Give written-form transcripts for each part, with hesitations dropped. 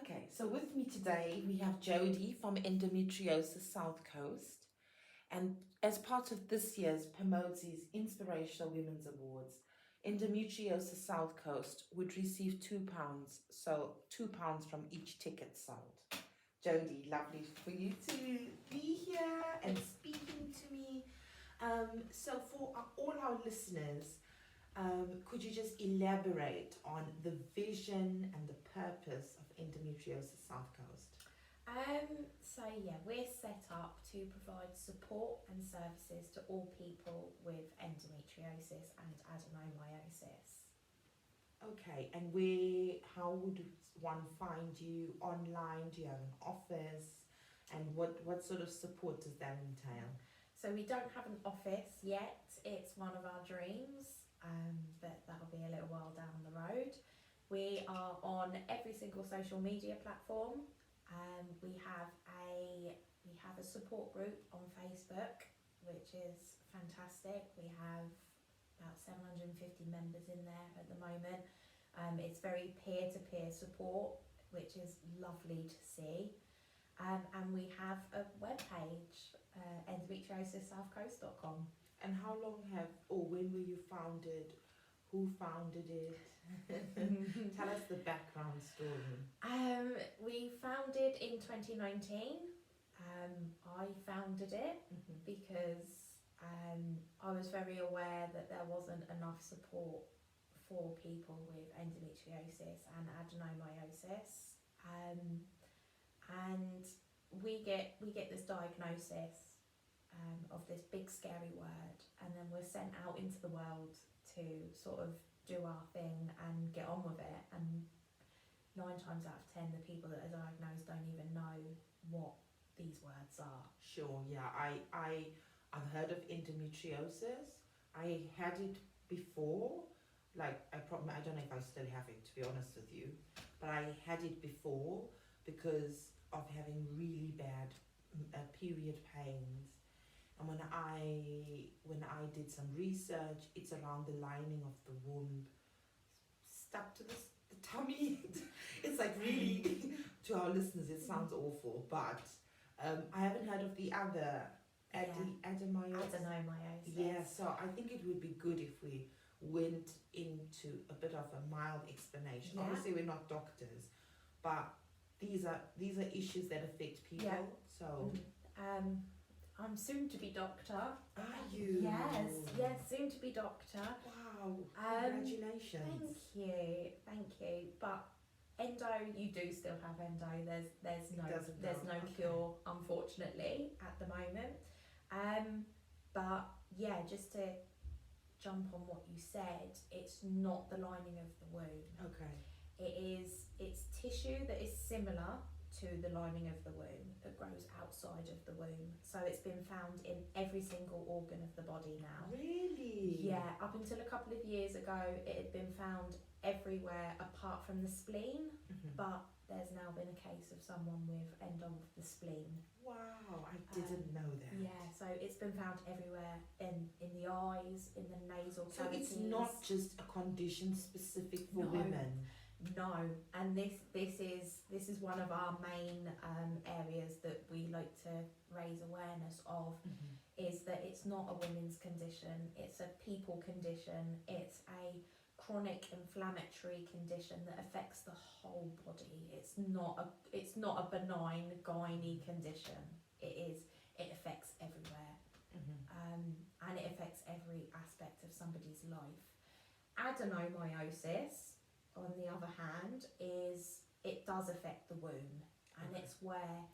Okay, so with me today we have Jodie from Endometriosis South Coast. And as part of this year's Promote's Inspirational Women's Awards, Endometriosis South Coast would receive £2, so £2 from each ticket sold. Jodie, lovely for you to be here and speaking to me. So for all our listeners, could you just elaborate on the vision and the purpose of Endometriosis South Coast? We're set up to provide support and services to all people with endometriosis and adenomyosis. Okay, and how would one find you online? Do you have an office? And what sort of support does that entail? So we don't have an office yet. It's one of our dreams, but that'll be a little while down the road. We are on every single social media platform. We have a support group on Facebook, which is fantastic. We have about 750 members in there at the moment. It's very peer-to-peer support, which is lovely to see. And we have a webpage, endometriosissouthcoast.com. And how long when were you founded? Who founded it? Tell us the background story. We founded in 2019. I founded it because I was very aware that there wasn't enough support for people with endometriosis and adenomyosis. And we get this diagnosis of this big scary word, and then we're sent out into the world to sort of do our thing and get on with it. And 9 times out of 10, the people that are diagnosed don't even know what these words are. Sure, yeah. I've heard of endometriosis. I had it before. I don't know if I still have it, to be honest with you. But I had it before because of having really bad period pains. And when I did some research, it's around the lining of the womb, stuck to the tummy. It's like really, to our listeners, it sounds awful, but I haven't heard of the other adenomyosis. Yeah, so I think it would be good if we went into a bit of a mild explanation. Yeah. Obviously, we're not doctors, but these are issues that affect people. Yeah. So. I'm soon to be doctor. Are you? Yes, soon to be doctor. Wow, congratulations. Thank you. But endo, you do still have endo. There's no cure, unfortunately, at the moment. But yeah, just to jump on what you said, it's not the lining of the womb. Okay. It's tissue that is similar to the lining of the womb that grows outside of the womb. So it's been found in every single organ of the body now. Really? Yeah, up until a couple of years ago it had been found everywhere apart from the spleen, but there's now been a case of someone with endo of the spleen. Wow, I didn't know that. Yeah, so it's been found everywhere, in the eyes, in the nasal cavities. So it's not just a condition specific for women? No, and this is one of our main areas that we like to raise awareness of, is that it's not a women's condition, it's a people condition, it's a chronic inflammatory condition that affects the whole body. It's not a benign gynae condition. It affects everywhere, and it affects every aspect of somebody's life. Adenomyosis, on the other hand, it does affect the womb, and it's where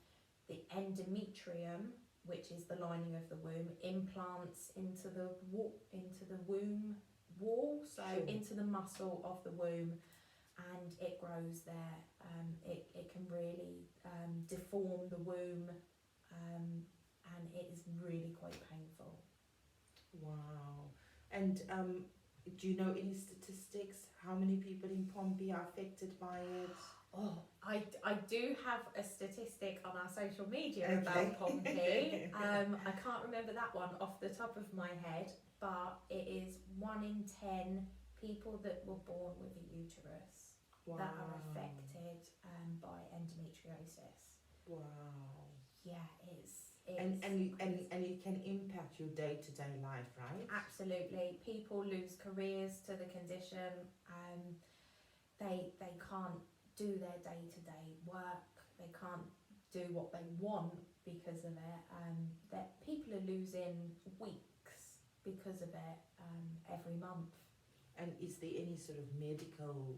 the endometrium, which is the lining of the womb, implants into the womb wall, so into the muscle of the womb, and it grows there. It can really deform the womb, and it is really quite painful. Wow. And do you know any statistics? How many people in Pompey are affected by it? Oh, I do have a statistic on our social media about Pompey. I can't remember that one off the top of my head, but it is 1 in 10 people that were born with a uterus. that are affected by endometriosis. Wow. Yeah, it's And it can impact your day-to-day life, right? absolutely. People lose careers to the condition. They can't do their day-to-day work. They can't do what they want because of it. That people are losing weeks because of it every month. And is there any sort of medical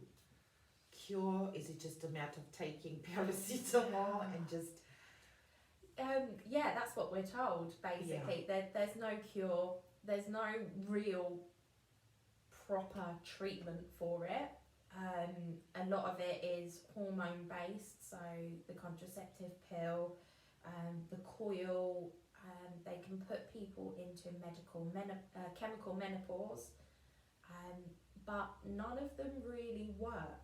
cure? Is it just a matter of taking paracetamol and just... Yeah, that's what we're told, basically. Yeah. There's no cure. There's no real proper treatment for it. A lot of it is hormone based, so the contraceptive pill, the coil, they can put people into chemical menopause, but none of them really work.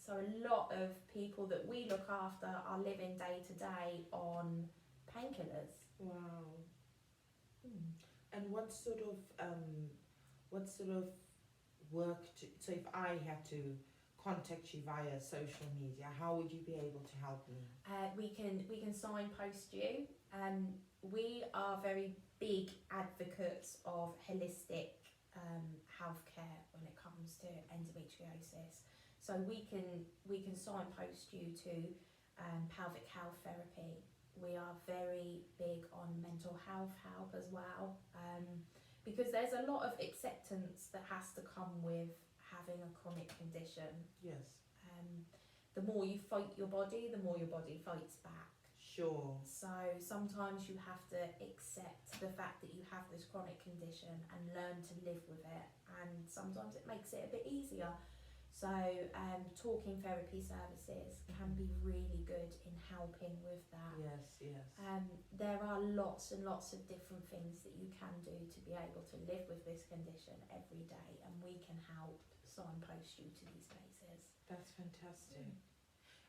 So a lot of people that we look after are living day to day on painkillers. Wow. And what sort of work so if I had to contact you via social media, how would you be able to help me? We can signpost you. We are very big advocates of holistic healthcare when it comes to endometriosis. So we can signpost you to pelvic health therapy. We are very big on mental health help as well, because there's a lot of acceptance that has to come with having a chronic condition. Yes. The more you fight your body, the more your body fights back. Sure. So sometimes you have to accept the fact that you have this chronic condition and learn to live with it, and sometimes it makes it a bit easier. So talking therapy services can be really good in helping with that. Yes, yes. There are lots and lots of different things that you can do to be able to live with this condition every day, and we can help signpost you to these places. That's fantastic.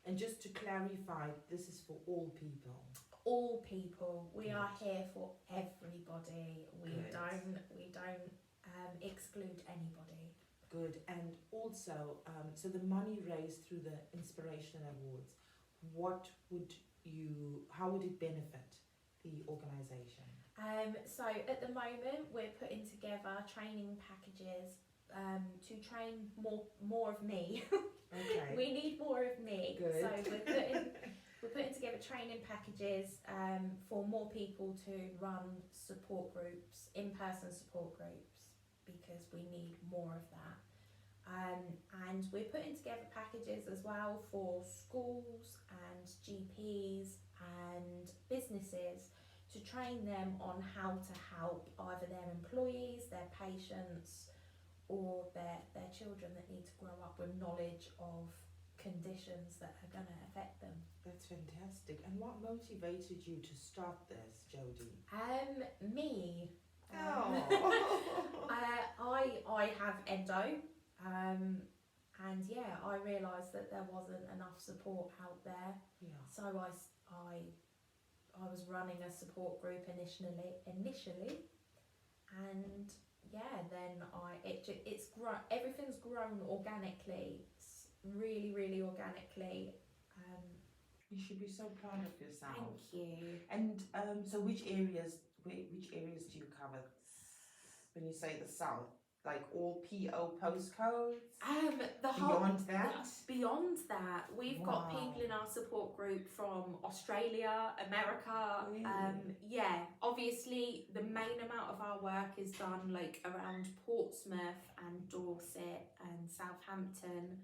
And just to clarify, this is for all people. All people. We Good. are here for everybody. We Good. don't exclude anybody. Good. And also, so the money raised through the Inspirational Awards, how would it benefit the organisation? So at the moment we're putting together training packages to train more of me. Okay. We need more of me. Good. So we're putting together training packages for more people to run support groups, in-person support groups, because we need more of that. And we're putting together packages as well for schools and GPs and businesses to train them on how to help either their employees, their patients, or their children that need to grow up with knowledge of conditions that are going to affect them. That's fantastic. And what motivated you to start this, Jodie? Me. Oh. I have endo, and yeah, I realised that there wasn't enough support out there. Yeah. So I was running a support group initially, and yeah, then everything's grown organically, really, really organically. You should be so proud of yourself. Thank you. And so which areas do you cover when you say the South? Like all PO postcodes? Beyond that, we've got people in our support group from Australia, America. Really? Yeah, obviously the main amount of our work is done like around Portsmouth and Dorset and Southampton.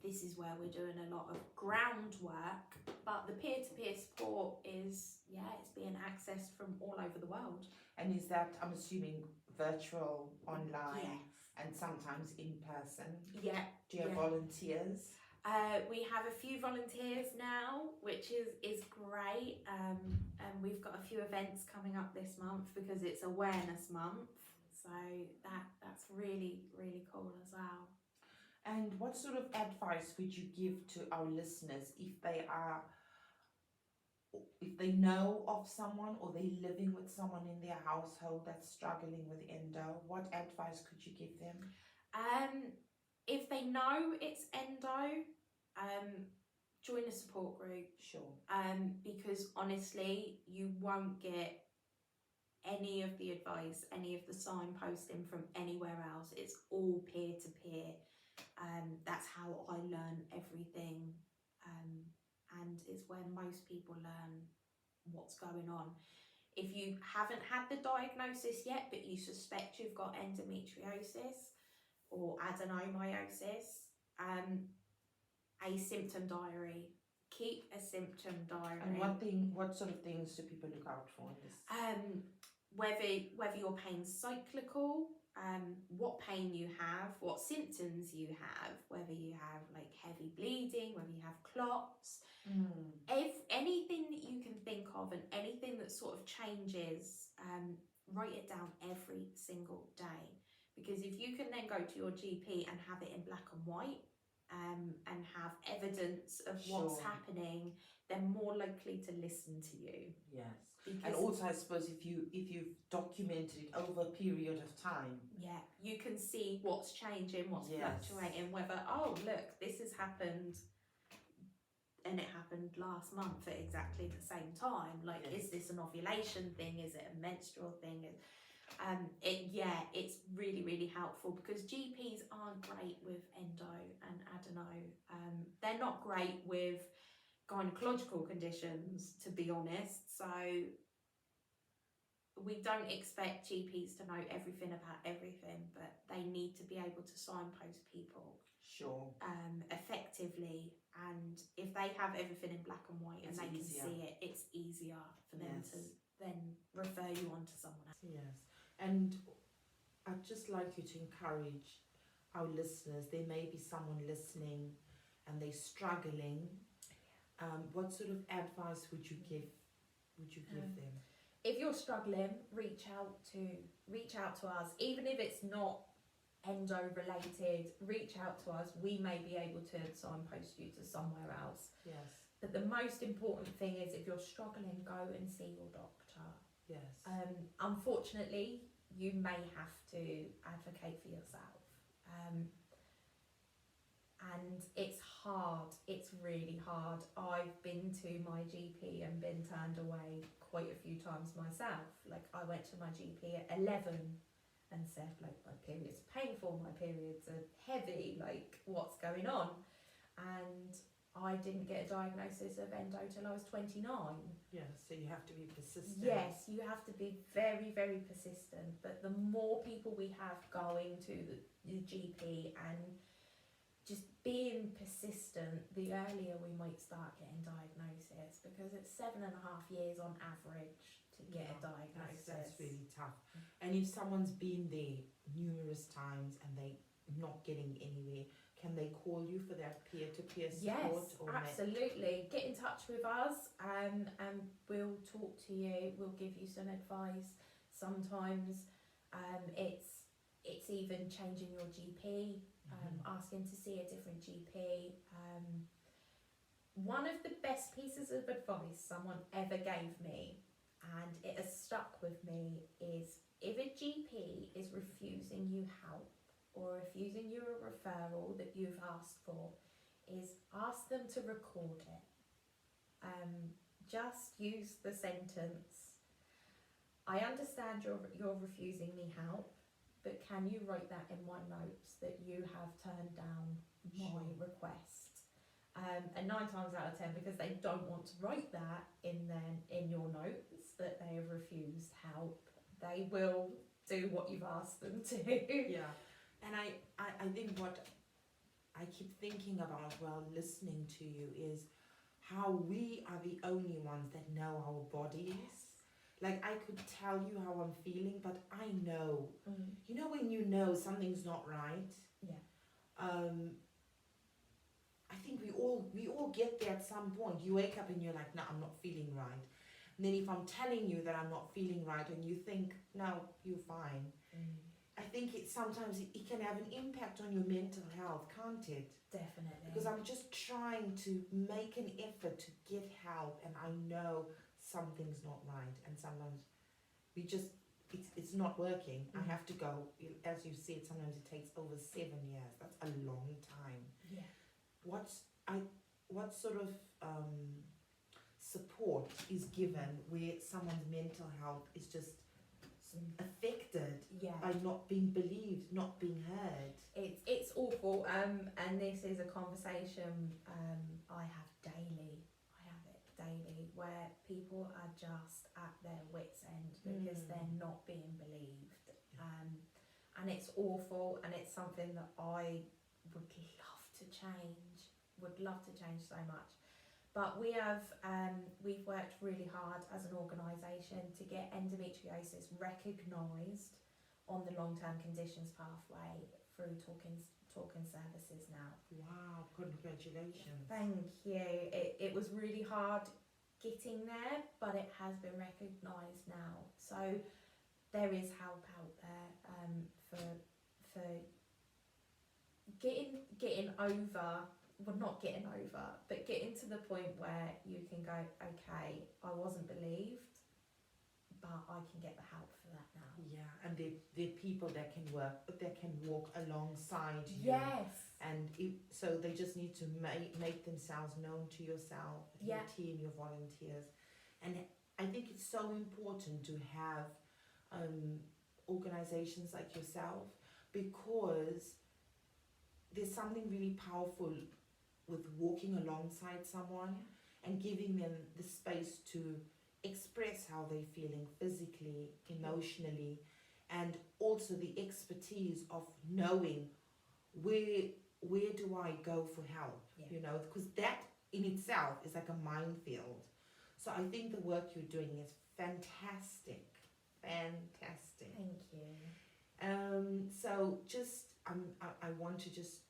This is where we're doing a lot of groundwork, but the peer-to-peer support is, it's being accessed from all over the world. And is that, I'm assuming, virtual, online, Yes. and sometimes in person? Yeah. Do you have volunteers? We have a few volunteers now, which is great. And we've got a few events coming up this month because it's Awareness Month. So that's really, really cool as well. And what sort of advice would you give to our listeners if they know of someone or they're living with someone in their household that's struggling with endo? What advice could you give them? if they know it's endo, join a support group. Sure. Because honestly, you won't get any of the advice, any of the signposting from anywhere else. It's all peer to peer. That's how I learn everything, and it's where most people learn what's going on. If you haven't had the diagnosis yet, but you suspect you've got endometriosis or adenomyosis, a symptom diary. Keep a symptom diary. And what sort of things do people look out for in this? Whether your pain's cyclical, what pain you have, what symptoms you have, whether you have like heavy bleeding, whether you have clots, anything that you can think of, and anything that sort of changes, write it down every single day. Because if you can then go to your GP and have it in black and white, and have evidence of what's happening, they're more likely to listen to you. Yes. And also, I suppose if you've documented it over a period of time, you can see what's changing, what's fluctuating, whether, oh look, this has happened and it happened last month at exactly the same time. Like, is this an ovulation thing? Is it a menstrual thing? It's really, really helpful, because GPs aren't great with endo and adeno. They're not great with gynecological conditions, to be honest. So we don't expect GPs to know everything about everything, but they need to be able to signpost people effectively. And if they have everything in black and white and they can see it, it's easier for them to then refer you on to someone else. Yes. And I'd just like you to encourage our listeners. There may be someone listening and they're struggling. What sort of advice would you give them? If you're struggling, reach out to us. Even if it's not endo related, reach out to us. We may be able to signpost you to somewhere else. Yes. But the most important thing is, if you're struggling, go and see your doctor. Yes. Unfortunately, you may have to advocate for yourself. And it's hard. It's really hard. I've been to my GP and been turned away quite a few times myself. Like, I went to my GP at 11 and said, like, my periods are painful, my periods are heavy, like, what's going on? And I didn't get a diagnosis of endo till I was 29. Yeah, so you have to be persistent. Yes, you have to be very, very persistent. But the more people we have going to the GP and just being persistent, the earlier we might start getting diagnosis, because it's 7.5 years on average to get a diagnosis. That's really tough. And if someone's been there numerous times and they're not getting anywhere, can they call you for that peer-to-peer support? Yes, absolutely. Get in touch with us, and we'll talk to you. We'll give you some advice. Sometimes it's even changing your GP, asking to see a different GP. One of the best pieces of advice someone ever gave me, and it has stuck with me, is if a GP is refusing you help or refusing you a referral that you've asked for, is ask them to record it. Just use the sentence, I understand you're refusing me help, but can you write that in my notes that you have turned down my request? And 9 times out of 10, because they don't want to write that in your notes that they have refused help, they will do what you've asked them to. Yeah. And I think what I keep thinking about while listening to you is how we are the only ones that know our bodies. Like, I could tell you how I'm feeling, but I know. You know when you know something's not right? Yeah. I think we all get there at some point. You wake up and you're like, no, I'm not feeling right. And then if I'm telling you that I'm not feeling right and you think, no, you're fine. I think sometimes it can have an impact on your mental health, can't it? Definitely. Because I'm just trying to make an effort to get help, and I know something's not right, and sometimes we just it's not working. I have to go, as you said, sometimes it takes over 7 years. That's a long time. Yeah. What sort of support is given where someone's mental health is just affected Yeah. by not being believed, not being heard? It's awful. And this is a conversation I have daily. I have it daily where people are just at their wits' end because they're not being believed. And it's awful, and it's something that I would love to change. Would love to change so much. But we've worked really hard as an organisation to get endometriosis recognised on the long-term conditions pathway through talking services now. Wow, congratulations. Thank you. It was really hard getting there, but it has been recognised now. So there is help out there for getting over. Well, not getting over, but getting to the point where you can go, okay, I wasn't believed, but I can get the help for that now. Yeah, and they're people that can work, but that can walk alongside you. Yes. And so they just need to make themselves known to yourself, your team, your volunteers. And I think it's so important to have organisations like yourself, because there's something really powerful with walking alongside someone and giving them the space to express how they're feeling physically, emotionally, and also the expertise of knowing where do I go for help, you know, because that in itself is like a minefield. So I think the work you're doing is fantastic. Thank you. So just I want to just